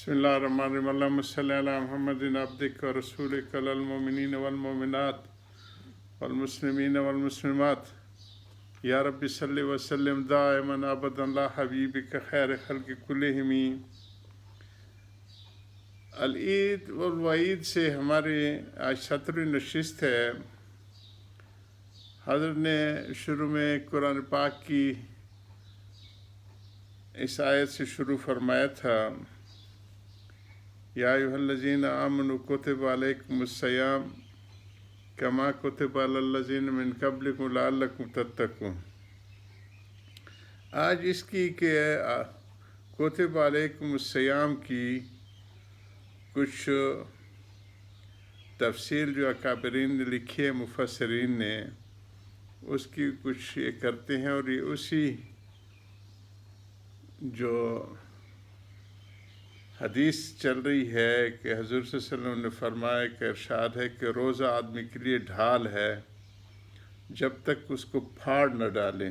بسم اللہ الرحمن الرحیم اللہم صلی علی محمد عبدک و رسولک علی المؤمنین والمؤمنات والمسلمین والمسلمات یا رب صلی وسلم دائما ابدا علی حبیبک خیر خلق کلہم۔ العید والوعید سے ہمارے آج 17ویں نشست ہے۔ حضرت نے شروع میں قرآن پاک کی اس آیت سے شروع فرمایا تھا، یا ایھا الذین آمنوا کتب علیکم الصیام کما کتب علی الذین من قبلکم لعلکم تتقون۔ آج اس کی کہ کتب علیکم الصیام کی کچھ تفسیر جو اکابرین نے لکھی ہے، مفسرین نے، اس کی کچھ یہ کرتے ہیں، اور یہ اسی جو حدیث چل رہی ہے کہ حضور صلی اللہ علیہ وسلم نے فرمایا کہ ارشاد ہے کہ روزہ آدمی کے لیے ڈھال ہے جب تک اس کو پھاڑ نہ ڈالے۔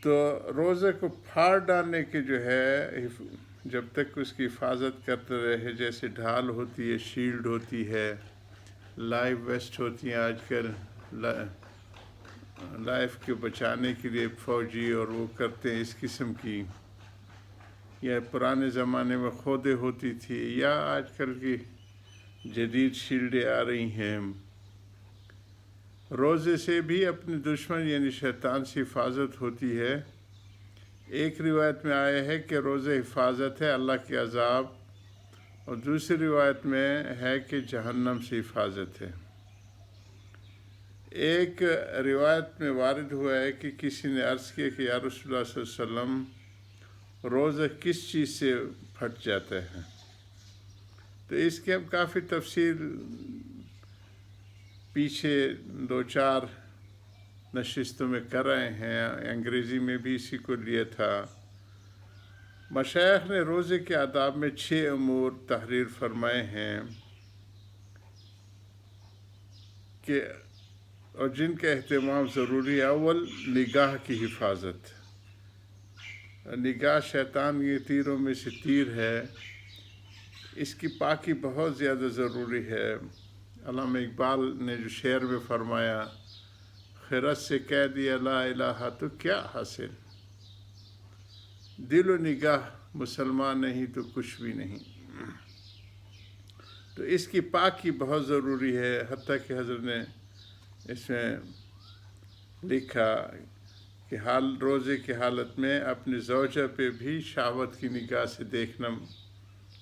تو روزے کو پھاڑ ڈالنے کے جو ہے جب تک اس کی حفاظت کرتے رہے، جیسے ڈھال ہوتی ہے، شیلڈ ہوتی ہے، لائف ویسٹ ہوتی ہیں آج کل لائف کے بچانے کے لیے فوجی اور وہ کرتے ہیں اس قسم کی، یا پرانے زمانے میں خودیں ہوتی تھی، یا آج کل کی جدید شیلڈیں آ رہی ہیں۔ روزے سے بھی اپنے دشمن یعنی شیطان سے حفاظت ہوتی ہے۔ ایک روایت میں آیا ہے کہ روزے حفاظت ہے اللہ کے عذاب، اور دوسری روایت میں ہے کہ جہنم سے حفاظت ہے۔ ایک روایت میں وارد ہوا ہے کہ کسی نے عرض کیا کہ یا رسول اللہ صلی اللہ علیہ وسلم، روزہ کس چیز سے پھٹ جاتا ہے؟ تو اس کے ہم کافی تفسیر پیچھے 2-4 نشستوں میں کر رہے ہیں، انگریزی میں بھی اسی کو لیا تھا۔ مشائخ نے روزے کے آداب میں 6 امور تحریر فرمائے ہیں کہ اور جن کا اہتمام ضروری ہے۔ اول، نگاہ کی حفاظت۔ نگاہ شیطان کے تیروں میں سے تیر ہے، اس کی پاکی بہت زیادہ ضروری ہے۔ علامہ اقبال نے جو شعر میں فرمایا، خرد سے کہہ دیا لا الہ تو کیا حاصل، دل و نگاہ مسلمان نہیں تو کچھ بھی نہیں۔ تو اس کی پاکی بہت ضروری ہے، حتیٰ کہ حضرت نے اس میں لکھا کہ روزے کی حالت میں اپنی زوجہ پہ بھی شہوت کی نگاہ سے دیکھنا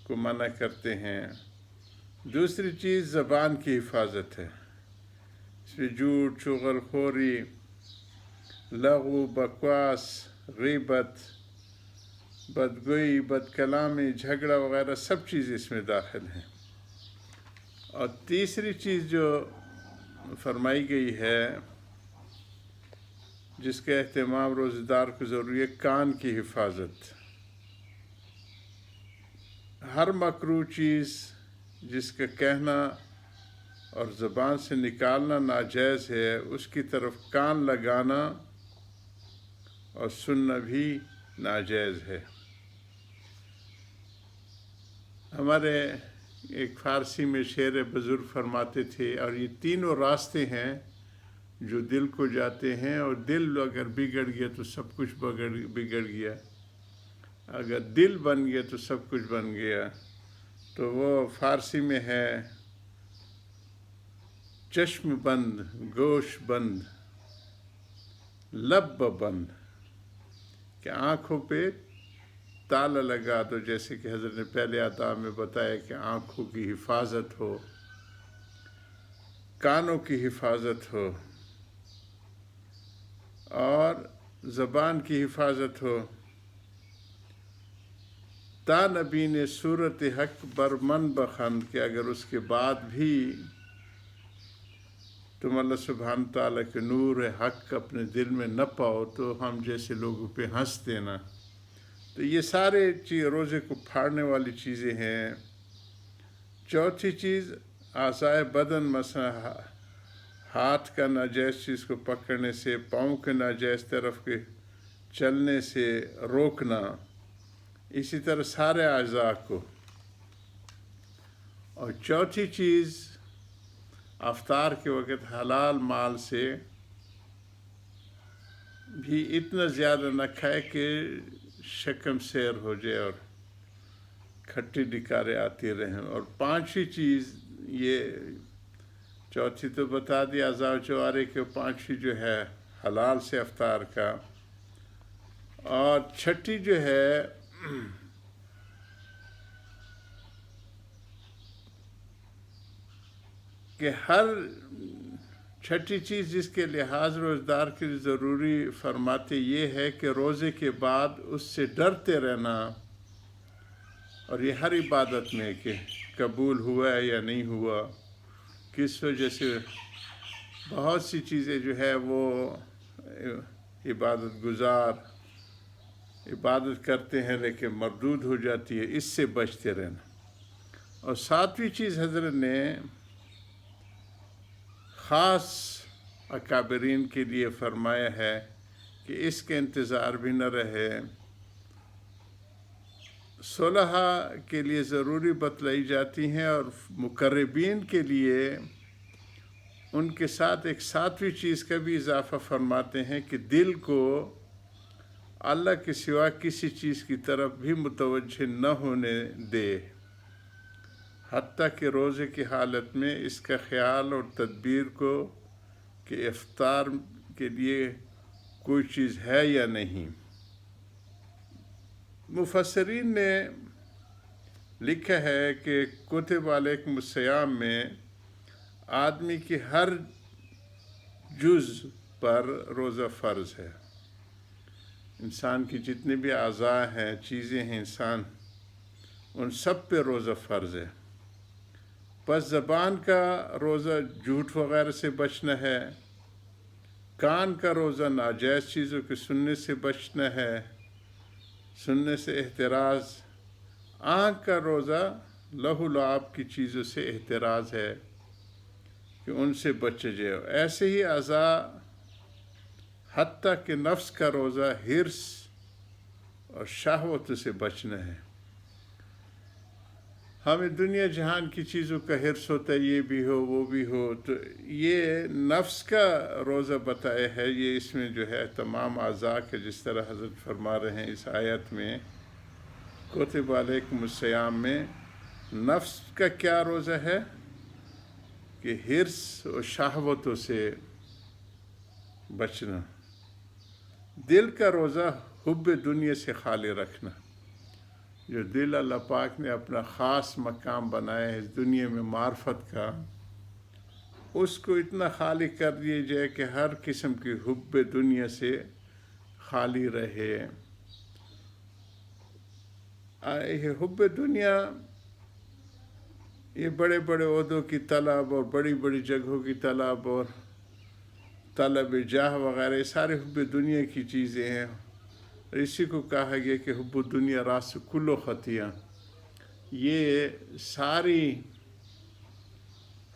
کو منع کرتے ہیں۔ دوسری چیز زبان کی حفاظت ہے، اس میں جھوٹ، چغل خوری، لغو، بکواس، غیبت، بدگوئی، بد کلامی، جھگڑا وغیرہ سب چیز اس میں داخل ہیں۔ اور تیسری چیز جو فرمائی گئی ہے جس کا اہتمام روزہ دار کو ضروری ہے، کان کی حفاظت۔ ہر مکروہ چیز جس کا کہنا اور زبان سے نکالنا ناجائز ہے، اس کی طرف کان لگانا اور سننا بھی ناجائز ہے۔ ہمارے ایک فارسی میں شعر بزرگ فرماتے تھے، اور یہ تینوں راستے ہیں جو دل کو جاتے ہیں، اور دل اگر بگڑ گیا تو سب کچھ بگڑ گیا، اگر دل بن گیا تو سب کچھ بن گیا۔ تو وہ فارسی میں ہے، چشم بند، گوش بند، لب بند، کہ آنکھوں پہ تالا لگا دو، جیسے کہ حضرت نے پہلے آداب میں بتایا کہ آنکھوں کی حفاظت ہو، کانوں کی حفاظت ہو، اور زبان کی حفاظت ہو۔ تا نبی نے صورت حق برمن بخند، کہ اگر اس کے بعد بھی تم اللہ سبحانہ تعالیٰ کے نور حق اپنے دل میں نہ پاؤ تو ہم جیسے لوگوں پہ ہنس دینا۔ تو یہ سارے روزے کو پھاڑنے والی چیزیں ہیں۔ چوتھی چیز، اعضائے بدن، مثلا ہاتھ کا ناجائز چیز کو پکڑنے سے، پاؤں کے ناجائز طرف کے چلنے سے روکنا، اسی طرح سارے اعضاء کو. اور چوتھی چیز، افطار کے وقت حلال مال سے بھی اتنا زیادہ نہ کھائے کہ شکم سیر ہو جائے اور کھٹی ڈکاریں آتی رہیں. اور پانچویں چیز، یہ چوتھی تو بتا دی اعضاء و جوارح کے، پانچویں جو ہے حلال سے افطار کا. اور چھٹی جو ہے کہ ہر چھٹی چیز جس کے لحاظ روزدار کے لیے ضروری فرماتے یہ ہے کہ روزے کے بعد اس سے ڈرتے رہنا. اور یہ ہر عبادت میں کہ قبول ہوا ہے یا نہیں ہوا، کس وجہ سے بہت سی چیزیں جو ہے وہ عبادت گزار عبادت کرتے ہیں لیکن مردود ہو جاتی ہے، اس سے بچتے رہنا. اور ساتویں چیز حضرت نے خاص اکابرین کے لیے فرمایا ہے کہ اس کے انتظار بھی نہ رہے. صلح کے لیے ضروری بتلائی جاتی ہیں، اور مقربین کے لیے ان کے ساتھ ایک ساتویں چیز کا بھی اضافہ فرماتے ہیں کہ دل کو اللہ کے سوا کسی چیز کی طرف بھی متوجہ نہ ہونے دے، حتیٰ کہ روزے کی حالت میں اس کا خیال اور تدبیر کو کہ افطار کے لیے کوئی چیز ہے یا نہیں. مفسرین نے لکھا ہے کہ کتب علیکم الصیام میں آدمی کی ہر جز پر روزہ فرض ہے. انسان کی جتنے بھی اعضاء ہیں، چیزیں ہیں، انسان ان سب پہ روزہ فرض ہے. بس زبان کا روزہ جھوٹ وغیرہ سے بچنا ہے، کان کا روزہ ناجائز چیزوں کے سننے سے بچنا ہے، سننے سے احتراز، آنکھ کا روزہ لہو و لعاب کی چیزوں سے احتراز ہے کہ ان سے بچ جائے. ایسے ہی اعضاء حتیٰ کہ نفس کا روزہ حرص اور شہوت سے بچنا ہے. ہمیں دنیا جہان کی چیزوں کا حرص ہوتا ہے، یہ بھی ہو وہ بھی ہو، تو یہ نفس کا روزہ بتایا ہے. یہ اس میں جو ہے تمام اعضاء کے، جس طرح حضرت فرما رہے ہیں اس آیت میں کتب علیکم الصیام میں، نفس کا کیا روزہ ہے کہ حرص اور شہوتوں سے بچنا. دل کا روزہ حب دنیا سے خالی رکھنا. جو دل اللہ پاک نے اپنا خاص مقام بنایا ہے اس دنیا میں معرفت کا، اس کو اتنا خالی کر دیا جائے کہ ہر قسم کی حب دنیا سے خالی رہے. یہ حب دنیا، یہ بڑے بڑے عہدوں کی طلب اور بڑی بڑی جگہوں کی طلب اور طلب جاہ وغیرہ، سارے حب دنیا کی چیزیں ہیں. اسی کو کہا گیا کہ حب الدنیا راس کل خطیہ. یہ ساری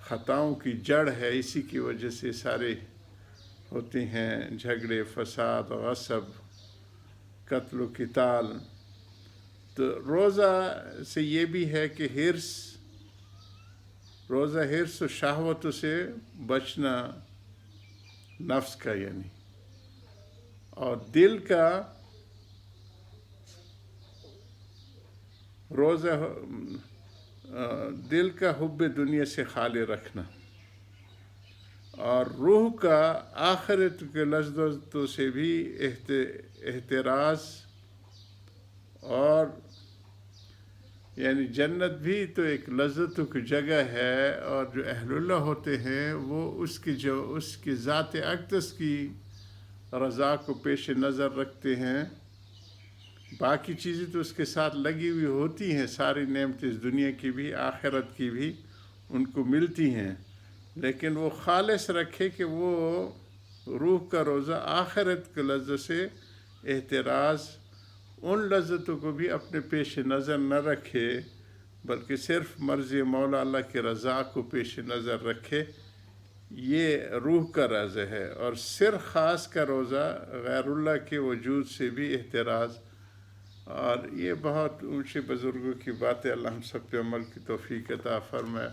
خطاؤں کی جڑ ہے، اسی کی وجہ سے سارے ہوتے ہیں جھگڑے، فساد، غصب، قتل و قتال. تو روزہ سے یہ بھی ہے کہ روزہ حرص و شہوتوں سے بچنا نفس کا، یعنی، اور دل کا روزہ دل کا حب دنیا سے خالی رکھنا، اور روح کا آخرت کے لذتوں سے بھی احتراز. اور یعنی جنت بھی تو ایک لذتوں کی جگہ ہے، اور جو اہل اللہ ہوتے ہیں وہ اس کی ذات اقدس کی رضا کو پیش نظر رکھتے ہیں. باقی چیزیں تو اس کے ساتھ لگی ہوئی ہوتی ہیں، ساری نعمتیں اس دنیا کی بھی آخرت کی بھی ان کو ملتی ہیں، لیکن وہ خالص رکھے کہ وہ روح کا روزہ آخرت کے لذت سے احتراز، ان لذتوں کو بھی اپنے پیش نظر نہ رکھے بلکہ صرف مرضی مولا اللہ کی رضا کو پیش نظر رکھے. یہ روح کا روزہ ہے. اور سر خاص کا روزہ غیر اللہ کے وجود سے بھی احتراز اور یہ بہت اونچے بزرگوں کی باتیں، اللہ ہم سب پہ عمل کی توفیق عطا فرمائے۔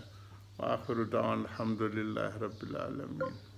وآخر دعوانا الحمدللہ رب العالمین۔